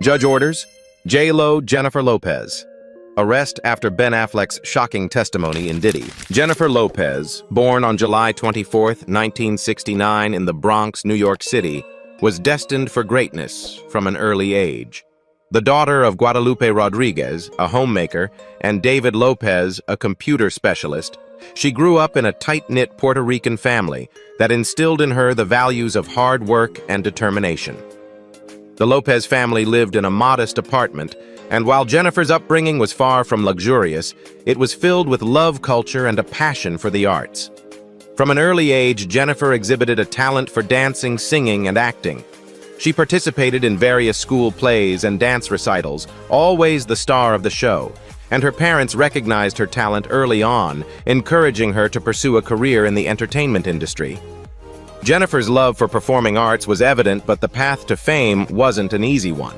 Judge orders, J-Lo Jennifer Lopez. Arrest after Ben Affleck's shocking testimony in Diddy. Jennifer Lopez, born on July 24, 1969 in the Bronx, New York City, was destined for greatness from an early age. The daughter of Guadalupe Rodriguez, a homemaker, and David Lopez, a computer specialist, she grew up in a tight-knit Puerto Rican family that instilled in her the values of hard work and determination. The Lopez family lived in a modest apartment, and while Jennifer's upbringing was far from luxurious, it was filled with love culture and a passion for the arts. From an early age, Jennifer exhibited a talent for dancing, singing, and acting. She participated in various school plays and dance recitals, always the star of the show, and her parents recognized her talent early on, encouraging her to pursue a career in the entertainment industry. Jennifer's love for performing arts was evident, but the path to fame wasn't an easy one.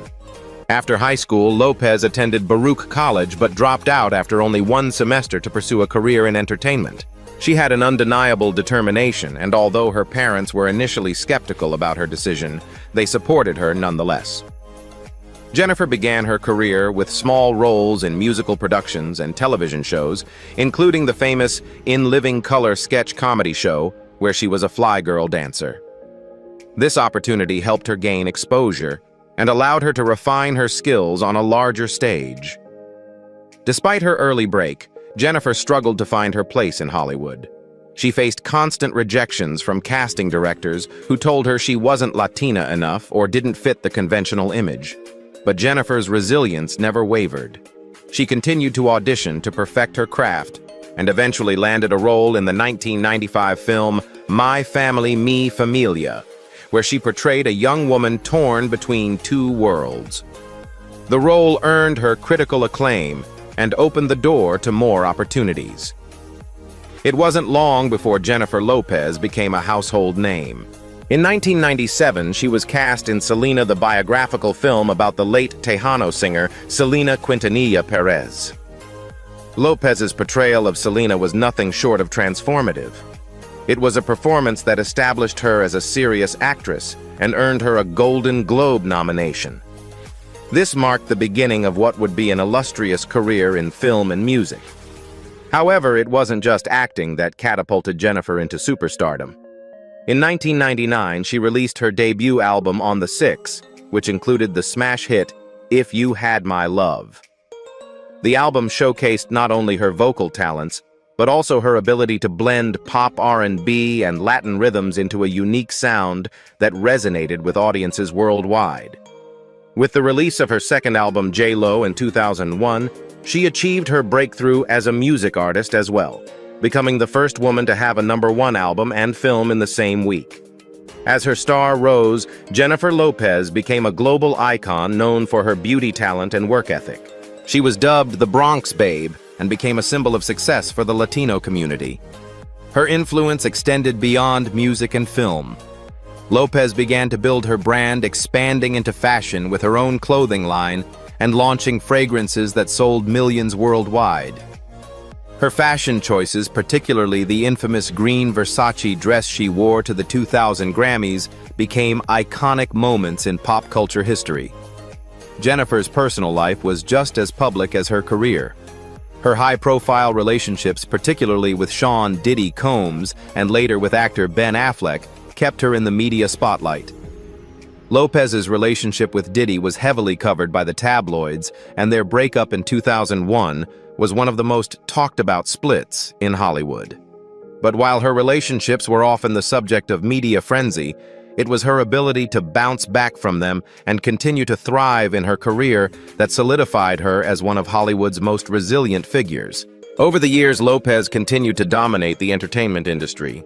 After high school, Lopez attended Baruch College but dropped out after only one semester to pursue a career in entertainment. She had an undeniable determination, and although her parents were initially skeptical about her decision, they supported her nonetheless. Jennifer began her career with small roles in musical productions and television shows, including the famous In Living Color sketch comedy show, where she was a fly girl dancer. This opportunity helped her gain exposure and allowed her to refine her skills on a larger stage. Despite her early break, Jennifer struggled to find her place in Hollywood. She faced constant rejections from casting directors who told her she wasn't Latina enough or didn't fit the conventional image. But Jennifer's resilience never wavered. She continued to audition to perfect her craft and eventually landed a role in the 1995 film My Family, Mi Familia, where she portrayed a young woman torn between two worlds. The role earned her critical acclaim and opened the door to more opportunities. It wasn't long before Jennifer Lopez became a household name. In 1997, she was cast in Selena, the biographical film about the late Tejano singer Selena Quintanilla Perez. Lopez's portrayal of Selena was nothing short of transformative. It was a performance that established her as a serious actress and earned her a Golden Globe nomination. This marked the beginning of what would be an illustrious career in film and music. However, it wasn't just acting that catapulted Jennifer into superstardom. In 1999, she released her debut album On the Six, which included the smash hit If You Had My Love. The album showcased not only her vocal talents, but also her ability to blend pop R&B and Latin rhythms into a unique sound that resonated with audiences worldwide. With the release of her second album, J-Lo, in 2001, she achieved her breakthrough as a music artist as well, becoming the first woman to have a #1 album and film in the same week. As her star rose, Jennifer Lopez became a global icon known for her beauty talent and work ethic. She was dubbed the Bronx Babe and became a symbol of success for the Latino community. Her influence extended beyond music and film. Lopez began to build her brand, expanding into fashion with her own clothing line and launching fragrances that sold millions worldwide. Her fashion choices, particularly the infamous green Versace dress she wore to the 2000 Grammys, became iconic moments in pop culture history. Jennifer's personal life was just as public as her career. Her high-profile relationships, particularly with Sean Diddy Combs and later with actor Ben Affleck, kept her in the media spotlight. Lopez's relationship with Diddy was heavily covered by the tabloids, and their breakup in 2001 was one of the most talked-about splits in Hollywood. But while her relationships were often the subject of media frenzy, it was her ability to bounce back from them and continue to thrive in her career that solidified her as one of Hollywood's most resilient figures. Over the years, Lopez continued to dominate the entertainment industry.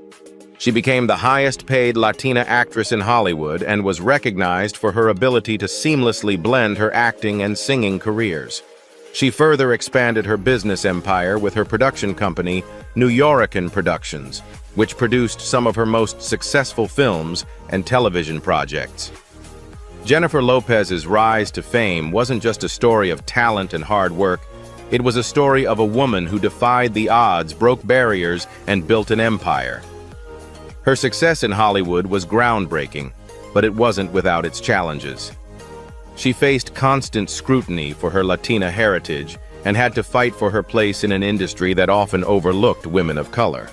She became the highest-paid Latina actress in Hollywood and was recognized for her ability to seamlessly blend her acting and singing careers. She further expanded her business empire with her production company, New Yorican Productions, which produced some of her most successful films and television projects. Jennifer Lopez's rise to fame wasn't just a story of talent and hard work. It was a story of a woman who defied the odds, broke barriers, and built an empire. Her success in Hollywood was groundbreaking, but it wasn't without its challenges. She faced constant scrutiny for her Latina heritage and had to fight for her place in an industry that often overlooked women of color.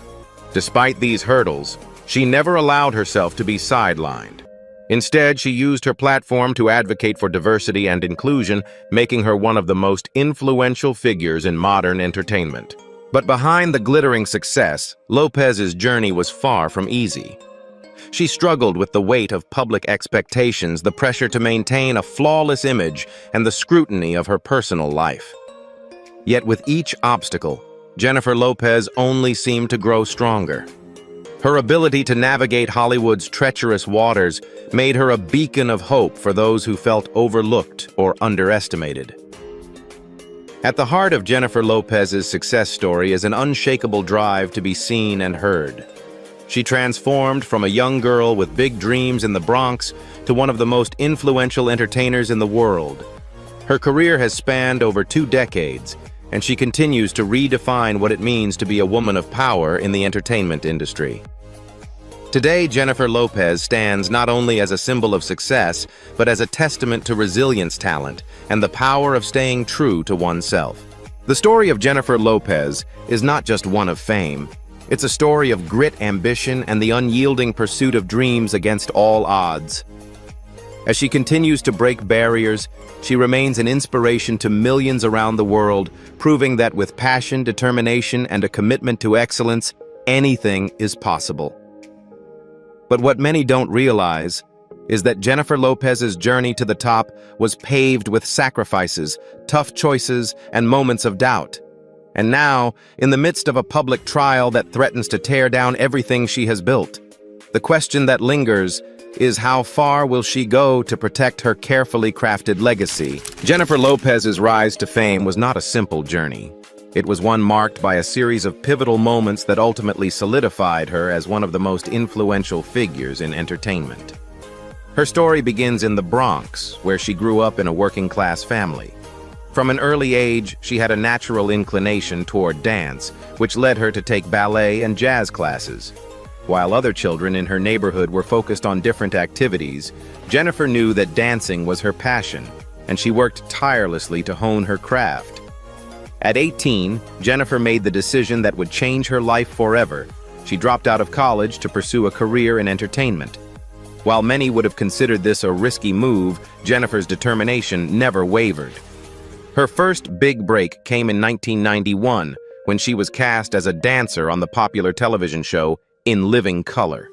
Despite these hurdles, she never allowed herself to be sidelined. Instead, she used her platform to advocate for diversity and inclusion, making her one of the most influential figures in modern entertainment. But behind the glittering success, Lopez's journey was far from easy. She struggled with the weight of public expectations, the pressure to maintain a flawless image, and the scrutiny of her personal life. Yet with each obstacle, Jennifer Lopez only seemed to grow stronger. Her ability to navigate Hollywood's treacherous waters made her a beacon of hope for those who felt overlooked or underestimated. At the heart of Jennifer Lopez's success story is an unshakable drive to be seen and heard. She transformed from a young girl with big dreams in the Bronx to one of the most influential entertainers in the world. Her career has spanned over 2 decades, and she continues to redefine what it means to be a woman of power in the entertainment industry. Today, Jennifer Lopez stands not only as a symbol of success, but as a testament to resilience, talent, and the power of staying true to oneself. The story of Jennifer Lopez is not just one of fame. It's a story of grit, ambition, and the unyielding pursuit of dreams against all odds. As she continues to break barriers, she remains an inspiration to millions around the world, proving that with passion, determination, and a commitment to excellence, anything is possible. But what many don't realize is that Jennifer Lopez's journey to the top was paved with sacrifices, tough choices, and moments of doubt. And now, in the midst of a public trial that threatens to tear down everything she has built, the question that lingers is how far will she go to protect her carefully crafted legacy? Jennifer Lopez's rise to fame was not a simple journey. It was one marked by a series of pivotal moments that ultimately solidified her as one of the most influential figures in entertainment. Her story begins in the Bronx, where she grew up in a working-class family. From an early age, she had a natural inclination toward dance, which led her to take ballet and jazz classes. While other children in her neighborhood were focused on different activities, Jennifer knew that dancing was her passion, and she worked tirelessly to hone her craft. At 18, Jennifer made the decision that would change her life forever. She dropped out of college to pursue a career in entertainment. While many would have considered this a risky move, Jennifer's determination never wavered. Her first big break came in 1991, when she was cast as a dancer on the popular television show In Living Color.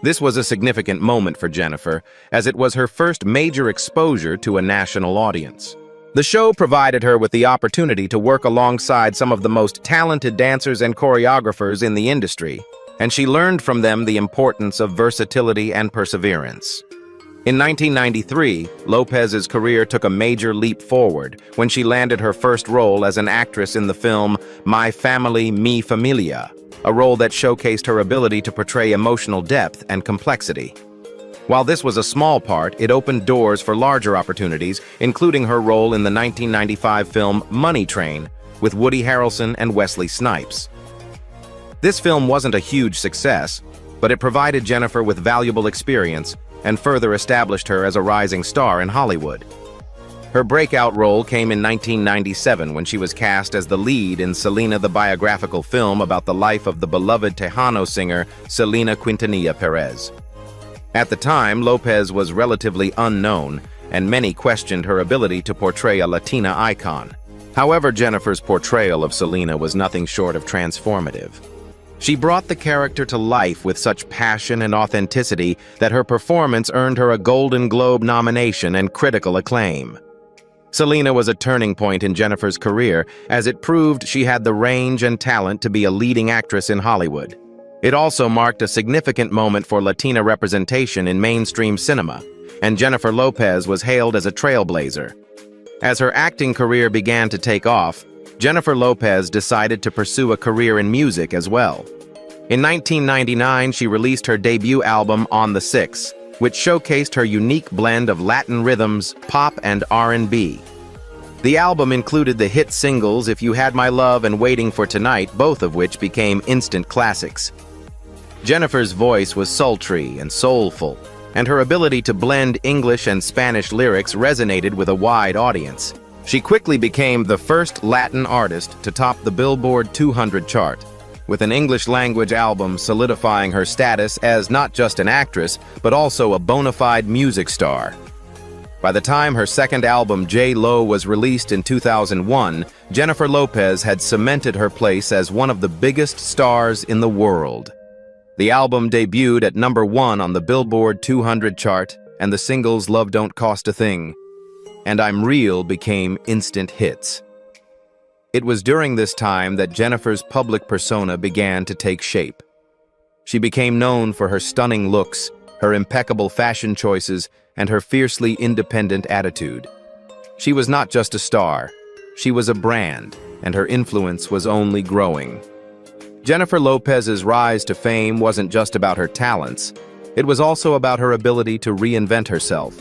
This was a significant moment for Jennifer, as it was her first major exposure to a national audience. The show provided her with the opportunity to work alongside some of the most talented dancers and choreographers in the industry, and she learned from them the importance of versatility and perseverance. In 1993, Lopez's career took a major leap forward when she landed her first role as an actress in the film My Family, Mi Familia, a role that showcased her ability to portray emotional depth and complexity. While this was a small part, it opened doors for larger opportunities, including her role in the 1995 film Money Train with Woody Harrelson and Wesley Snipes. This film wasn't a huge success, but it provided Jennifer with valuable experience and further established her as a rising star in Hollywood. Her breakout role came in 1997 when she was cast as the lead in Selena, the biographical film about the life of the beloved Tejano singer Selena Quintanilla Perez. At the time, Lopez was relatively unknown, and many questioned her ability to portray a Latina icon. However, Jennifer's portrayal of Selena was nothing short of transformative. She brought the character to life with such passion and authenticity that her performance earned her a Golden Globe nomination and critical acclaim. Selena was a turning point in Jennifer's career, as it proved she had the range and talent to be a leading actress in Hollywood. It also marked a significant moment for Latina representation in mainstream cinema, and Jennifer Lopez was hailed as a trailblazer. As her acting career began to take off, Jennifer Lopez decided to pursue a career in music as well. In 1999, she released her debut album On the Six, which showcased her unique blend of Latin rhythms, pop, and R&B. The album included the hit singles If You Had My Love and Waiting for Tonight, both of which became instant classics. Jennifer's voice was sultry and soulful, and her ability to blend English and Spanish lyrics resonated with a wide audience. She quickly became the first Latin artist to top the Billboard 200 chart, with an English-language album solidifying her status as not just an actress, but also a bona fide music star. By the time her second album, J-Lo, was released in 2001, Jennifer Lopez had cemented her place as one of the biggest stars in the world. The album debuted at #1 on the Billboard 200 chart, and the singles Love Don't Cost a Thing and I'm Real became instant hits. It was during this time that Jennifer's public persona began to take shape. She became known for her stunning looks, her impeccable fashion choices, and her fiercely independent attitude. She was not just a star, she was a brand, and her influence was only growing. Jennifer Lopez's rise to fame wasn't just about her talents, it was also about her ability to reinvent herself.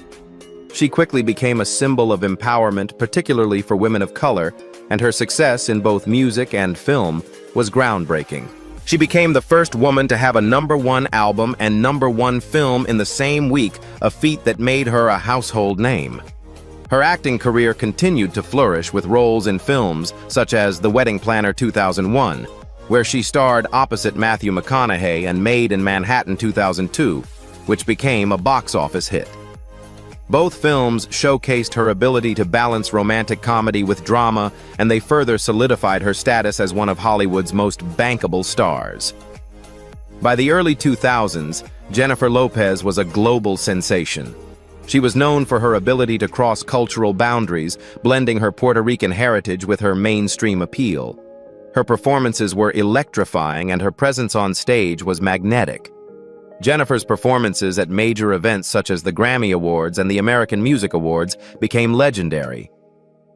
She quickly became a symbol of empowerment, particularly for women of color, and her success in both music and film was groundbreaking. She became the first woman to have a #1 album and #1 film in the same week, a feat that made her a household name. Her acting career continued to flourish with roles in films such as The Wedding Planner 2001, where she starred opposite Matthew McConaughey, and Made in Manhattan 2002, which became a box office hit. Both films showcased her ability to balance romantic comedy with drama, and they further solidified her status as one of Hollywood's most bankable stars. By the early 2000s, Jennifer Lopez was a global sensation. She was known for her ability to cross cultural boundaries, blending her Puerto Rican heritage with her mainstream appeal. Her performances were electrifying, and her presence on stage was magnetic. Jennifer's performances at major events such as the Grammy Awards and the American Music Awards became legendary.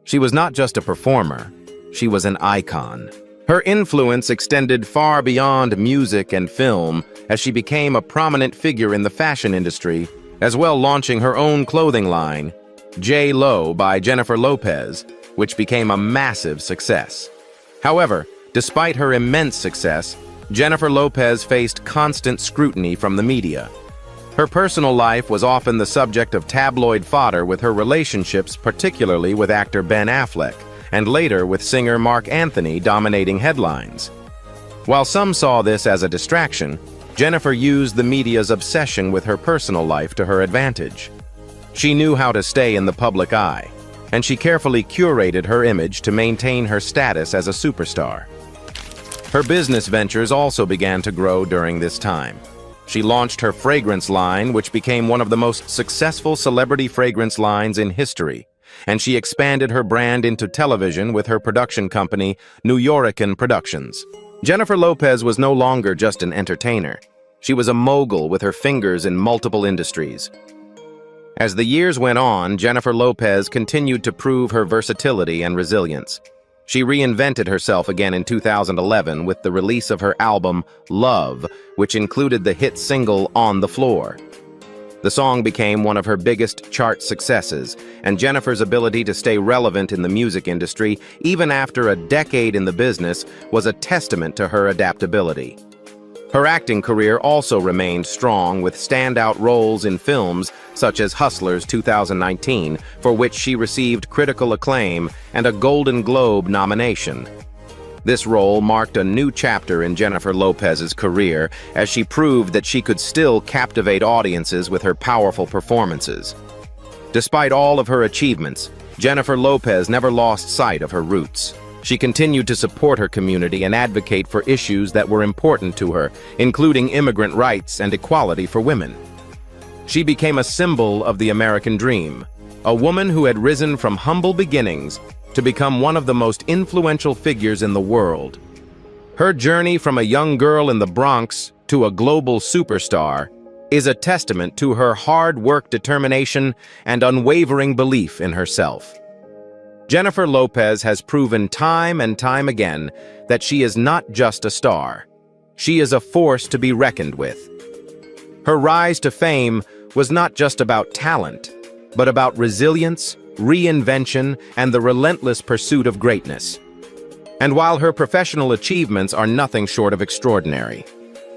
She was not just a performer, she was an icon. Her influence extended far beyond music and film as she became a prominent figure in the fashion industry, as well launching her own clothing line, J-Lo by Jennifer Lopez, which became a massive success. However, despite her immense success, Jennifer Lopez faced constant scrutiny from the media. Her personal life was often the subject of tabloid fodder, with her relationships, particularly with actor Ben Affleck, and later with singer Mark Anthony, dominating headlines. While some saw this as a distraction, Jennifer used the media's obsession with her personal life to her advantage. She knew how to stay in the public eye, and she carefully curated her image to maintain her status as a superstar. Her business ventures also began to grow during this time. She launched her fragrance line, which became one of the most successful celebrity fragrance lines in history, and she expanded her brand into television with her production company, Nuyorican Productions. Jennifer Lopez was no longer just an entertainer. She was a mogul with her fingers in multiple industries. As the years went on, Jennifer Lopez continued to prove her versatility and resilience. She reinvented herself again in 2011 with the release of her album, Love, which included the hit single On the Floor. The song became one of her biggest chart successes, and Jennifer's ability to stay relevant in the music industry, even after a decade in the business, was a testament to her adaptability. Her acting career also remained strong, with standout roles in films such as Hustlers 2019, for which she received critical acclaim and a Golden Globe nomination. This role marked a new chapter in Jennifer Lopez's career, as she proved that she could still captivate audiences with her powerful performances. Despite all of her achievements, Jennifer Lopez never lost sight of her roots. She continued to support her community and advocate for issues that were important to her, including immigrant rights and equality for women. She became a symbol of the American dream, a woman who had risen from humble beginnings to become one of the most influential figures in the world. Her journey from a young girl in the Bronx to a global superstar is a testament to her hard work, determination, and unwavering belief in herself. Jennifer Lopez has proven time and time again that she is not just a star. She is a force to be reckoned with. Her rise to fame was not just about talent, but about resilience, reinvention, and the relentless pursuit of greatness. And while her professional achievements are nothing short of extraordinary,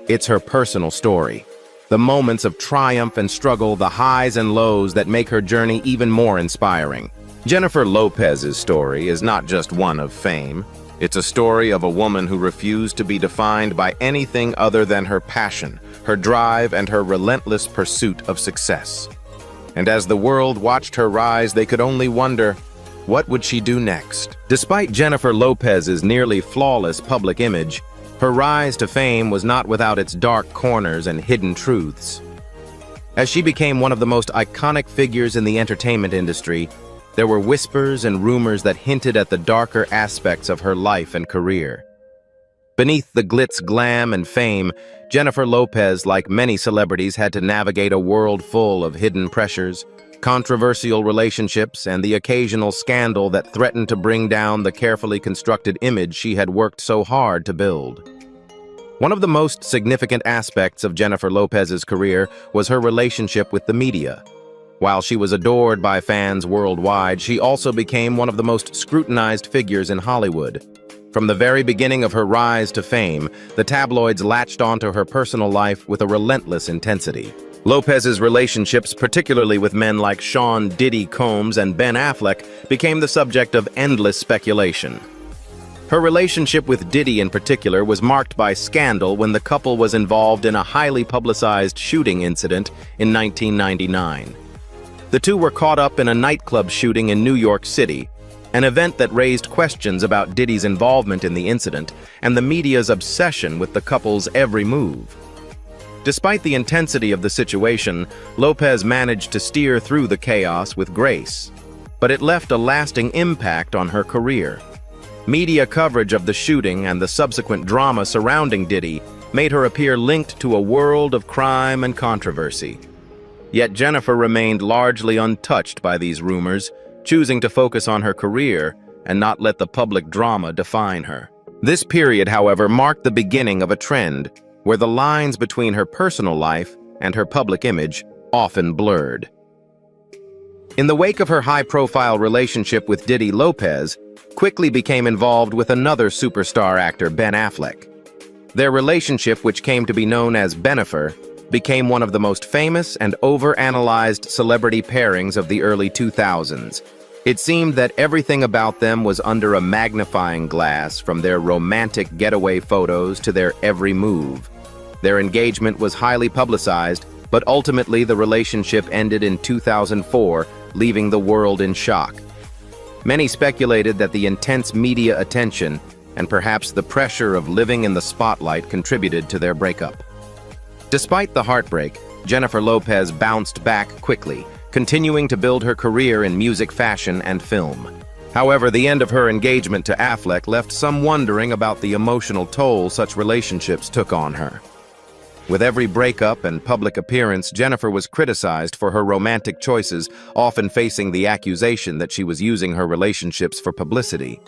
it's her personal story, The moments of triumph and struggle, the highs and lows that make her journey even more inspiring. Jennifer Lopez's story is not just one of fame. It's a story of a woman who refused to be defined by anything other than her passion, her drive, and her relentless pursuit of success. And as the world watched her rise, they could only wonder, what would she do next? Despite Jennifer Lopez's nearly flawless public image, her rise to fame was not without its dark corners and hidden truths. As she became one of the most iconic figures in the entertainment industry, there were whispers and rumors that hinted at the darker aspects of her life and career. Beneath the glitz, glam, and fame, Jennifer Lopez, like many celebrities, had to navigate a world full of hidden pressures, controversial relationships, and the occasional scandal that threatened to bring down the carefully constructed image she had worked so hard to build. One of the most significant aspects of Jennifer Lopez's career was her relationship with the media. While she was adored by fans worldwide, she also became one of the most scrutinized figures in Hollywood. From the very beginning of her rise to fame, the tabloids latched onto her personal life with a relentless intensity. Lopez's relationships, particularly with men like Sean Diddy Combs and Ben Affleck, became the subject of endless speculation. Her relationship with Diddy in particular was marked by scandal when the couple was involved in a highly publicized shooting incident in 1999. The two were caught up in a nightclub shooting in New York City, an event that raised questions about Diddy's involvement in the incident and the media's obsession with the couple's every move. Despite the intensity of the situation, Lopez managed to steer through the chaos with grace, but it left a lasting impact on her career. Media coverage of the shooting and the subsequent drama surrounding Diddy made her appear linked to a world of crime and controversy. Yet Jennifer remained largely untouched by these rumors, choosing to focus on her career and not let the public drama define her. This period, however, marked the beginning of a trend where the lines between her personal life and her public image often blurred. In the wake of her high-profile relationship with Diddy, Lopez quickly became involved with another superstar actor, Ben Affleck. Their relationship, which came to be known as Benifer, became one of the most famous and overanalyzed celebrity pairings of the early 2000s. It seemed that everything about them was under a magnifying glass, from their romantic getaway photos to their every move. Their engagement was highly publicized, but ultimately the relationship ended in 2004, leaving the world in shock. Many speculated that the intense media attention and perhaps the pressure of living in the spotlight contributed to their breakup. Despite the heartbreak, Jennifer Lopez bounced back quickly, continuing to build her career in music, fashion, and film. However, the end of her engagement to Affleck left some wondering about the emotional toll such relationships took on her. With every breakup and public appearance, Jennifer was criticized for her romantic choices, often facing the accusation that she was using her relationships for publicity.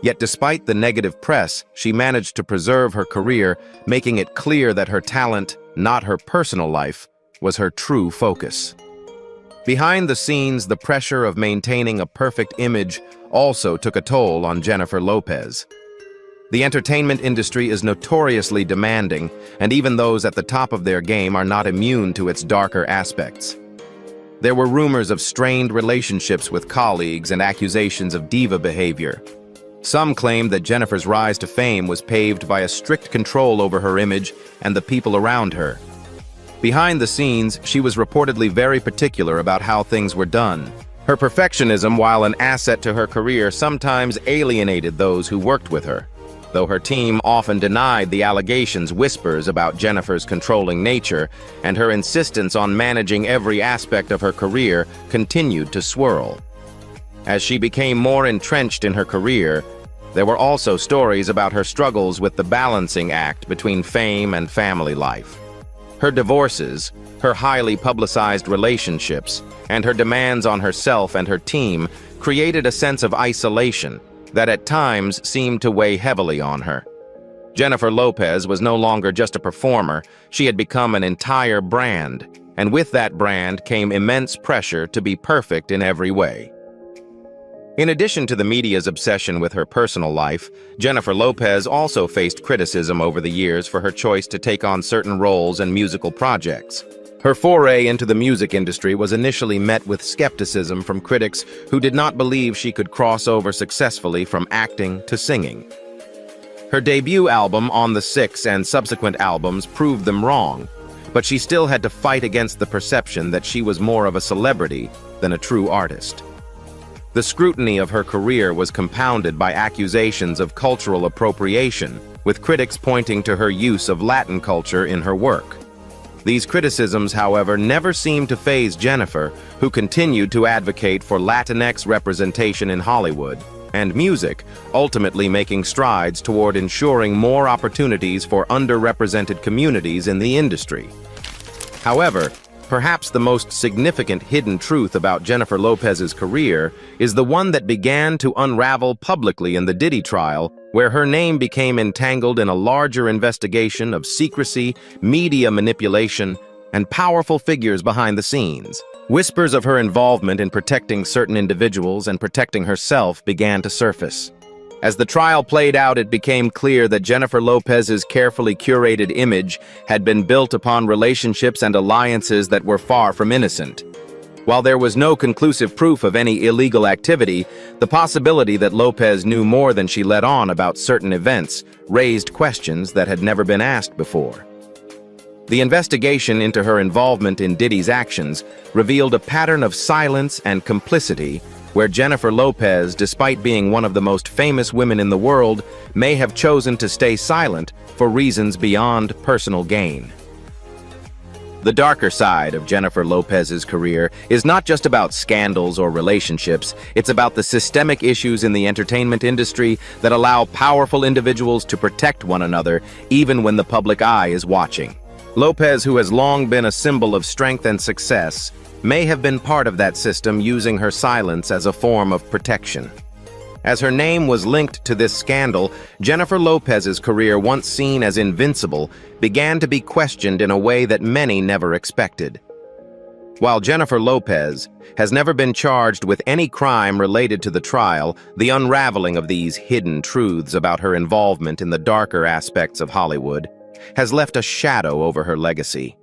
Yet despite the negative press, she managed to preserve her career, making it clear that her talent, not her personal life, was her true focus. Behind the scenes, the pressure of maintaining a perfect image also took a toll on Jennifer Lopez. The entertainment industry is notoriously demanding, and even those at the top of their game are not immune to its darker aspects. There were rumors of strained relationships with colleagues and accusations of diva behavior. Some claimed that Jennifer's rise to fame was paved by a strict control over her image and the people around her. Behind the scenes, she was reportedly very particular about how things were done. Her perfectionism, while an asset to her career, sometimes alienated those who worked with her. Though her team often denied the allegations, whispers about Jennifer's controlling nature and her insistence on managing every aspect of her career continued to swirl. As she became more entrenched in her career, there were also stories about her struggles with the balancing act between fame and family life. Her divorces, her highly publicized relationships, and her demands on herself and her team created a sense of isolation that at times seemed to weigh heavily on her. Jennifer Lopez was no longer just a performer, she had become an entire brand, and with that brand came immense pressure to be perfect in every way. In addition to the media's obsession with her personal life, Jennifer Lopez also faced criticism over the years for her choice to take on certain roles and musical projects. Her foray into the music industry was initially met with skepticism from critics who did not believe she could cross over successfully from acting to singing. Her debut album, On the Six, and subsequent albums proved them wrong, but she still had to fight against the perception that she was more of a celebrity than a true artist. The scrutiny of her career was compounded by accusations of cultural appropriation, with critics pointing to her use of Latin culture in her work. These criticisms, however, never seemed to faze Jennifer, who continued to advocate for Latinx representation in Hollywood and music, ultimately making strides toward ensuring more opportunities for underrepresented communities in the industry. However, perhaps the most significant hidden truth about Jennifer Lopez's career is the one that began to unravel publicly in the Diddy trial, where her name became entangled in a larger investigation of secrecy, media manipulation, and powerful figures behind the scenes. Whispers of her involvement in protecting certain individuals and protecting herself began to surface. As the trial played out, it became clear that Jennifer Lopez's carefully curated image had been built upon relationships and alliances that were far from innocent. While there was no conclusive proof of any illegal activity, the possibility that Lopez knew more than she let on about certain events raised questions that had never been asked before. The investigation into her involvement in Diddy's actions revealed a pattern of silence and complicity where Jennifer Lopez, despite being one of the most famous women in the world, may have chosen to stay silent for reasons beyond personal gain. The darker side of Jennifer Lopez's career is not just about scandals or relationships, it's about the systemic issues in the entertainment industry that allow powerful individuals to protect one another even when the public eye is watching. Lopez, who has long been a symbol of strength and success, may have been part of that system, using her silence as a form of protection. As her name was linked to this scandal, Jennifer Lopez's career, once seen as invincible, began to be questioned in a way that many never expected. While Jennifer Lopez has never been charged with any crime related to the trial, the unraveling of these hidden truths about her involvement in the darker aspects of Hollywood has left a shadow over her legacy.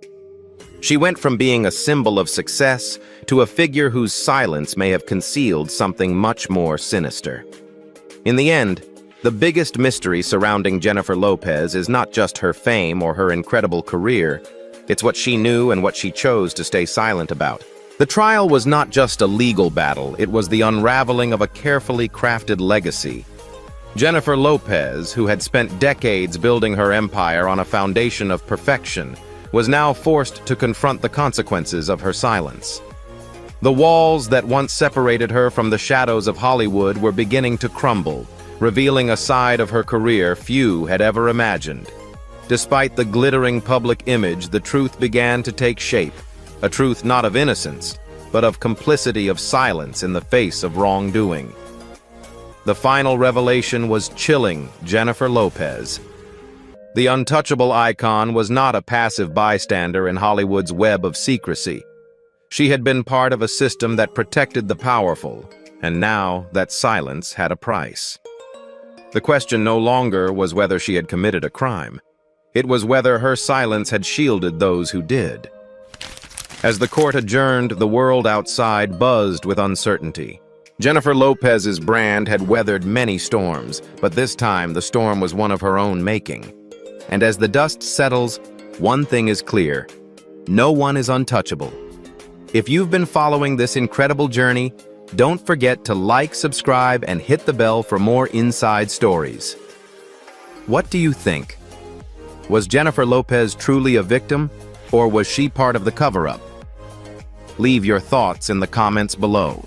She went from being a symbol of success to a figure whose silence may have concealed something much more sinister. In the end, the biggest mystery surrounding Jennifer Lopez is not just her fame or her incredible career, it's what she knew and what she chose to stay silent about. The trial was not just a legal battle, it was the unraveling of a carefully crafted legacy. Jennifer Lopez, who had spent decades building her empire on a foundation of perfection, was now forced to confront the consequences of her silence. The walls that once separated her from the shadows of Hollywood were beginning to crumble, revealing a side of her career few had ever imagined. Despite the glittering public image, the truth began to take shape, a truth not of innocence, but of complicity, of silence in the face of wrongdoing. The final revelation was chilling. Jennifer Lopez, the untouchable icon, was not a passive bystander in Hollywood's web of secrecy. She had been part of a system that protected the powerful, and now that silence had a price. The question no longer was whether she had committed a crime. It was whether her silence had shielded those who did. As the court adjourned, the world outside buzzed with uncertainty. Jennifer Lopez's brand had weathered many storms, but this time the storm was one of her own making. And as the dust settles, one thing is clear: no one is untouchable. If you've been following this incredible journey, don't forget to like, subscribe, and hit the bell for more inside stories. What do you think? Was Jennifer Lopez truly a victim, or was she part of the cover-up? Leave your thoughts in the comments below.